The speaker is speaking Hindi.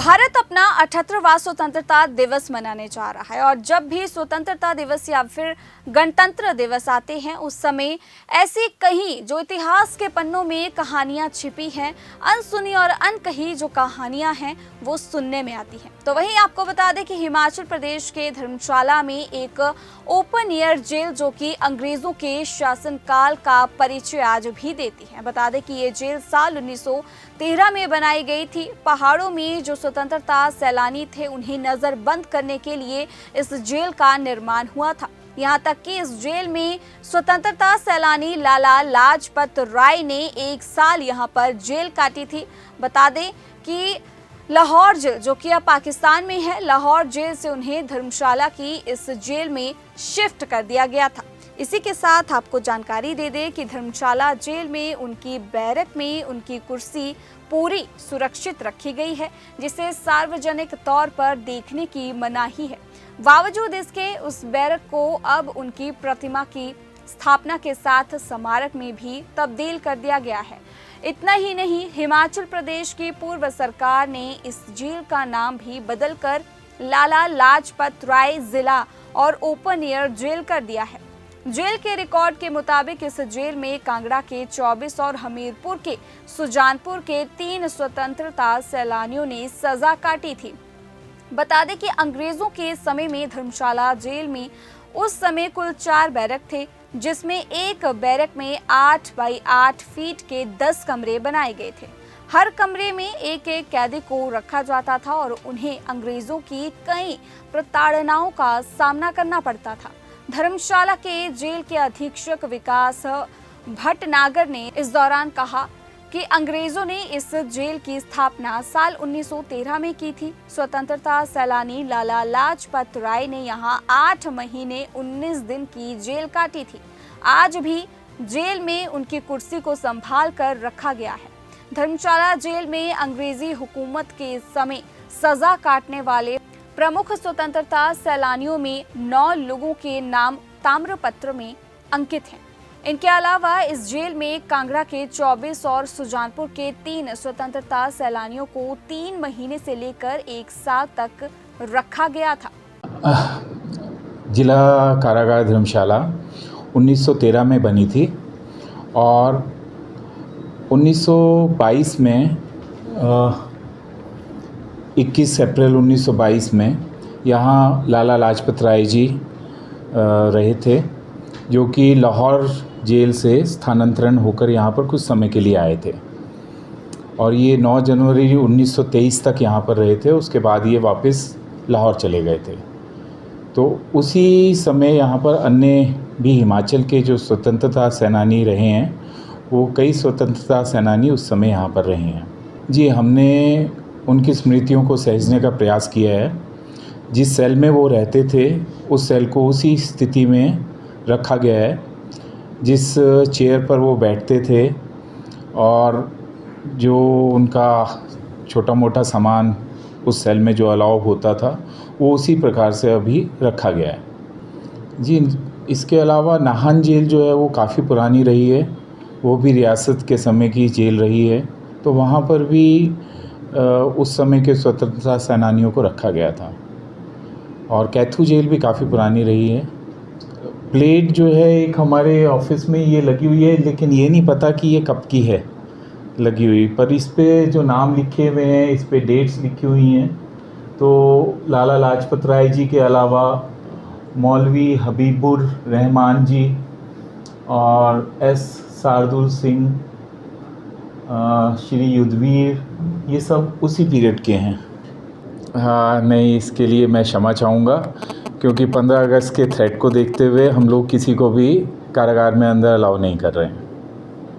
भारत अपना 78वां स्वतंत्रता दिवस मनाने जा रहा है और जब भी स्वतंत्रता दिवस या फिर गणतंत्र दिवस आते हैं उस समय ऐसी कई जो इतिहास के पन्नों में कहानियां छिपी हैं, अनसुनी और अनकही जो कहानियां हैं वो सुनने में आती हैं। तो वहीं आपको बता दें कि हिमाचल प्रदेश के धर्मशाला में एक ओपन एयर जेल जो कि अंग्रेजों के शासनकाल का परिचय आज भी देती है। बता दें कि ये जेल साल 1913 में बनाई गई थी। पहाड़ों में जो स्वतंत्रता सैलानी थे उन्हें नजरबंद करने के लिए इस जेल का निर्माण हुआ था। यहाँ तक कि इस जेल में स्वतंत्रता सैलानी लाला लाजपत राय ने एक साल यहाँ पर जेल काटी थी। बता दें कि लाहौर जेल जो कि अब पाकिस्तान में है, लाहौर जेल से उन्हें धर्मशाला की इस जेल में शिफ्ट कर दिया गया था। इसी के साथ आपको जानकारी दे दें कि धर्मशाला जेल में उनकी बैरक में उनकी कुर्सी पूरी सुरक्षित रखी गई है, जिसे सार्वजनिक तौर पर देखने की मनाही है। बावजूद इसके उस बैरक को अब उनकी प्रतिमा की स्थापना के साथ स्मारक में भी तब्दील कर दिया गया है। इतना ही नहीं, हिमाचल प्रदेश की पूर्व सरकार ने इस जेल का नाम भी बदलकर लाला लाजपत राय जिला और ओपन एयर जेल कर दिया है। जेल के रिकॉर्ड के मुताबिक इस जेल में कांगड़ा के 24 और हमीरपुर के सुजानपुर के 3 स्वतंत्रता सैलानियों ने सजा काटी थी। बता दें कि अंग्रेजों के समय में धर्मशाला जेल में उस समय कुल 4 बैरक थे, जिसमें एक बैरक में 8 बाई 8 फीट के 10 कमरे बनाए गए थे। हर कमरे में एक एक कैदी को रखा जाता था और उन्हें अंग्रेजों की कई प्रताड़नाओं का सामना करना पड़ता था। धर्मशाला के जेल के अधीक्षक विकास भटनागर ने इस दौरान कहा कि अंग्रेजों ने इस जेल की स्थापना साल 1913 में की थी। स्वतंत्रता सैलानी लाला लाजपत राय ने यहाँ 8 महीने 19 दिन की जेल काटी थी। आज भी जेल में उनकी कुर्सी को संभाल कर रखा गया है। धर्मशाला जेल में अंग्रेजी हुकूमत के समय सजा काटने वाले प्रमुख स्वतंत्रता सैलानियों में 9 लोगों के नाम ताम्रपत्र में अंकित हैं। इनके अलावा इस जेल में कांगड़ा के 24 और सुजानपुर के 3 स्वतंत्रता सैलानियों को 3 महीने से लेकर 1 साल तक रखा गया था। जिला कारागार धर्मशाला 1913 में बनी थी और 1922 में 21 अप्रैल 1922 में यहाँ लाला लाजपत राय जी रहे थे, जो कि लाहौर जेल से स्थानांतरण होकर यहाँ पर कुछ समय के लिए आए थे और ये 9 जनवरी 1923 तक यहाँ पर रहे थे। उसके बाद ये वापस लाहौर चले गए थे। तो उसी समय यहाँ पर अन्य भी हिमाचल के जो स्वतंत्रता सेनानी रहे हैं, वो कई स्वतंत्रता सेनानी उस समय यहाँ पर रहे हैं। जी, हमने उनकी स्मृतियों को सहेजने का प्रयास किया है। जिस सेल में वो रहते थे उस सेल को उसी स्थिति में रखा गया है, जिस चेयर पर वो बैठते थे और जो उनका छोटा मोटा सामान उस सेल में जो अलाउ होता था वो उसी प्रकार से अभी रखा गया है। जी, इसके अलावा नाहन जेल जो है वो काफ़ी पुरानी रही है, वो भी रियासत के समय की जेल रही है। तो वहाँ पर भी उस समय के स्वतंत्रता सेनानियों को रखा गया था। और कैथू जेल भी काफ़ी पुरानी रही है। प्लेट जो है एक हमारे ऑफिस में ये लगी हुई है, लेकिन ये नहीं पता कि ये कब की है लगी हुई, पर इस पे जो नाम लिखे हुए हैं, इस पे डेट्स लिखी हुई हैं। तो लाला लाजपत राय जी के अलावा मौलवी हबीबुर रहमान जी और एस शार्दुल सिंह, श्री युद्धवीर, ये सब उसी पीरियड के हैं। हाँ, नहीं, इसके लिए मैं क्षमा चाहूँगा, क्योंकि 15 अगस्त के थ्रेट को देखते हुए हम लोग किसी को भी कारागार में अंदर अलाउ नहीं कर रहे हैं।